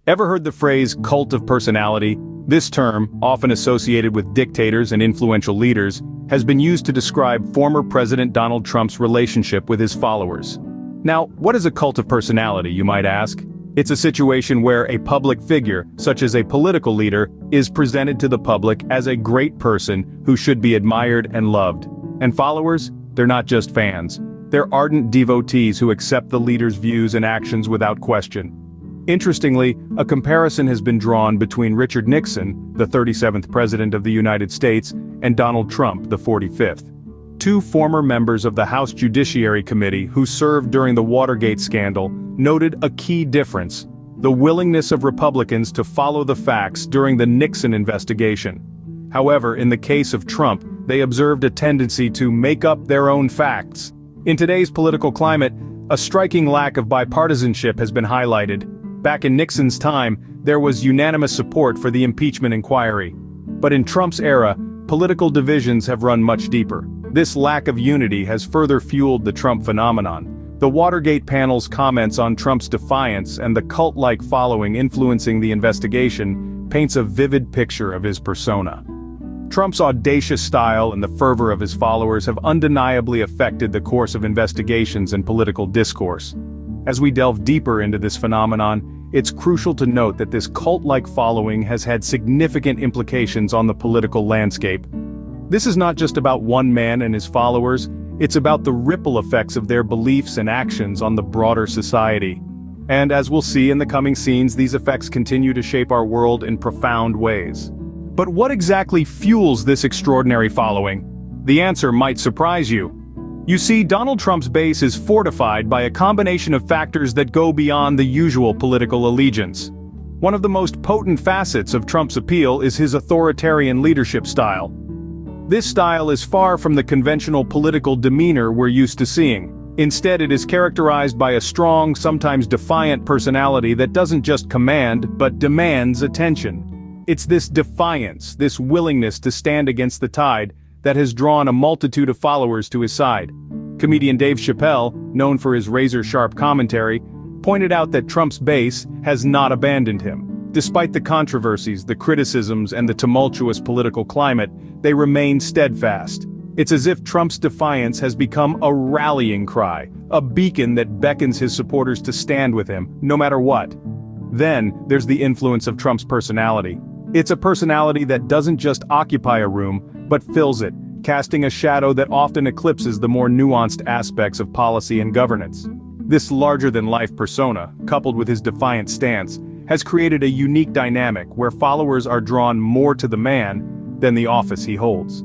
Ever heard the phrase cult of personality? This term, often associated with dictators and influential leaders, has been used to describe former President Donald Trump's relationship with his followers. Now, what is a cult of personality, you might ask? It's a situation where a public figure, such as a political leader, is presented to the public as a great person who should be admired and loved. And followers? They're not just fans. They're ardent devotees who accept the leader's views and actions without question. Interestingly, a comparison has been drawn between Richard Nixon, the 37th President of the United States, and Donald Trump, the 45th. Two former members of the House Judiciary Committee who served during the Watergate scandal noted a key difference: the willingness of Republicans to follow the facts during the Nixon investigation. However, in the case of Trump, they observed a tendency to make up their own facts. In today's political climate, a striking lack of bipartisanship has been highlighted. Back in Nixon's time, there was unanimous support for the impeachment inquiry. But in Trump's era, political divisions have run much deeper. This lack of unity has further fueled the Trump phenomenon. The Watergate panel's comments on Trump's defiance and the cult-like following influencing the investigation paints a vivid picture of his persona. Trump's audacious style and the fervor of his followers have undeniably affected the course of investigations and political discourse. As we delve deeper into this phenomenon, it's crucial to note that this cult-like following has had significant implications on the political landscape. This is not just about one man and his followers, it's about the ripple effects of their beliefs and actions on the broader society. And as we'll see in the coming scenes, these effects continue to shape our world in profound ways. But what exactly fuels this extraordinary following? The answer might surprise you. You see, Donald Trump's base is fortified by a combination of factors that go beyond the usual political allegiance. One of the most potent facets of Trump's appeal is his authoritarian leadership style. This style is far from the conventional political demeanor we're used to seeing. Instead, it is characterized by a strong, sometimes defiant personality that doesn't just command, but demands attention. It's this defiance, this willingness to stand against the tide, that has drawn a multitude of followers to his side. Comedian Dave Chappelle, known for his razor-sharp commentary, pointed out that Trump's base has not abandoned him. Despite the controversies, the criticisms, and the tumultuous political climate, they remain steadfast. It's as if Trump's defiance has become a rallying cry, a beacon that beckons his supporters to stand with him, no matter what. Then, there's the influence of Trump's personality. It's a personality that doesn't just occupy a room, but fills it, casting a shadow that often eclipses the more nuanced aspects of policy and governance. This larger-than-life persona, coupled with his defiant stance, has created a unique dynamic where followers are drawn more to the man than the office he holds.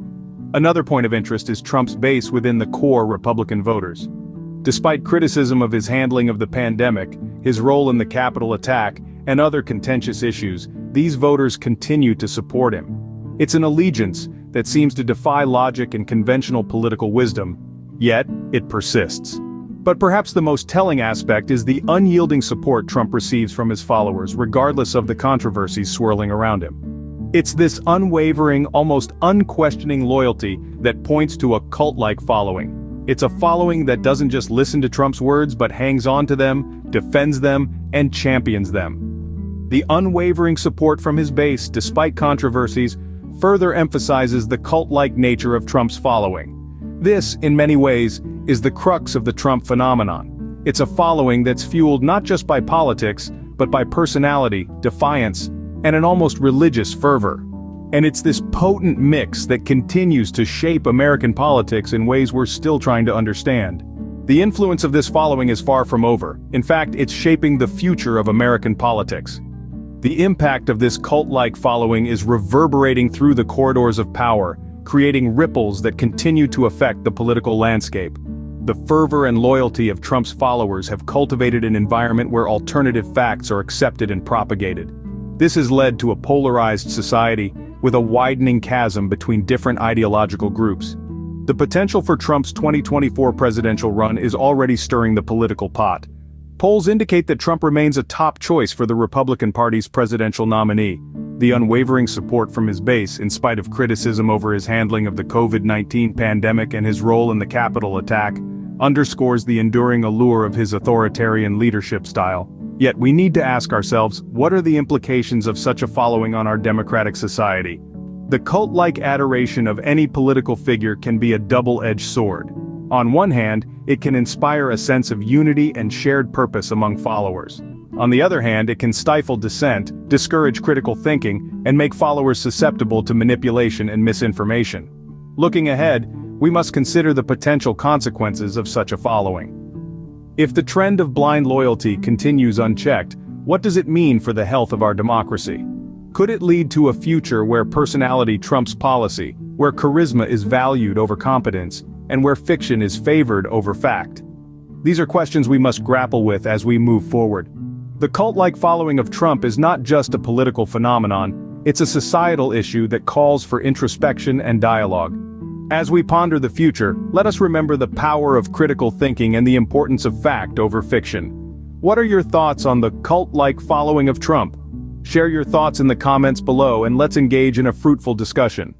Another point of interest is Trump's base within the core Republican voters. Despite criticism of his handling of the pandemic, his role in the Capitol attack, and other contentious issues, these voters continue to support him. It's an allegiance that seems to defy logic and conventional political wisdom, yet it persists. But perhaps the most telling aspect is the unyielding support Trump receives from his followers, regardless of the controversies swirling around him. It's this unwavering, almost unquestioning loyalty that points to a cult-like following. It's a following that doesn't just listen to Trump's words but hangs on to them, defends them, and champions them. The unwavering support from his base, despite controversies, further emphasizes the cult-like nature of Trump's following. This, in many ways, is the crux of the Trump phenomenon. It's a following that's fueled not just by politics, but by personality, defiance, and an almost religious fervor. And it's this potent mix that continues to shape American politics in ways we're still trying to understand. The influence of this following is far from over. In fact, it's shaping the future of American politics. The impact of this cult-like following is reverberating through the corridors of power, creating ripples that continue to affect the political landscape. The fervor and loyalty of Trump's followers have cultivated an environment where alternative facts are accepted and propagated. This has led to a polarized society, with a widening chasm between different ideological groups. The potential for Trump's 2024 presidential run is already stirring the political pot. Polls indicate that Trump remains a top choice for the Republican Party's presidential nominee. The unwavering support from his base, in spite of criticism over his handling of the COVID-19 pandemic and his role in the Capitol attack, underscores the enduring allure of his authoritarian leadership style. Yet we need to ask ourselves, what are the implications of such a following on our democratic society? The cult-like adoration of any political figure can be a double-edged sword. On one hand, it can inspire a sense of unity and shared purpose among followers. On the other hand, it can stifle dissent, discourage critical thinking, and make followers susceptible to manipulation and misinformation. Looking ahead, we must consider the potential consequences of such a following. If the trend of blind loyalty continues unchecked, what does it mean for the health of our democracy? Could it lead to a future where personality trumps policy, where charisma is valued over competence, and where fiction is favored over fact? These are questions we must grapple with as we move forward. The cult-like following of Trump is not just a political phenomenon, it's a societal issue that calls for introspection and dialogue. As we ponder the future, let us remember the power of critical thinking and the importance of fact over fiction. What are your thoughts on the cult-like following of Trump? Share your thoughts in the comments below and let's engage in a fruitful discussion.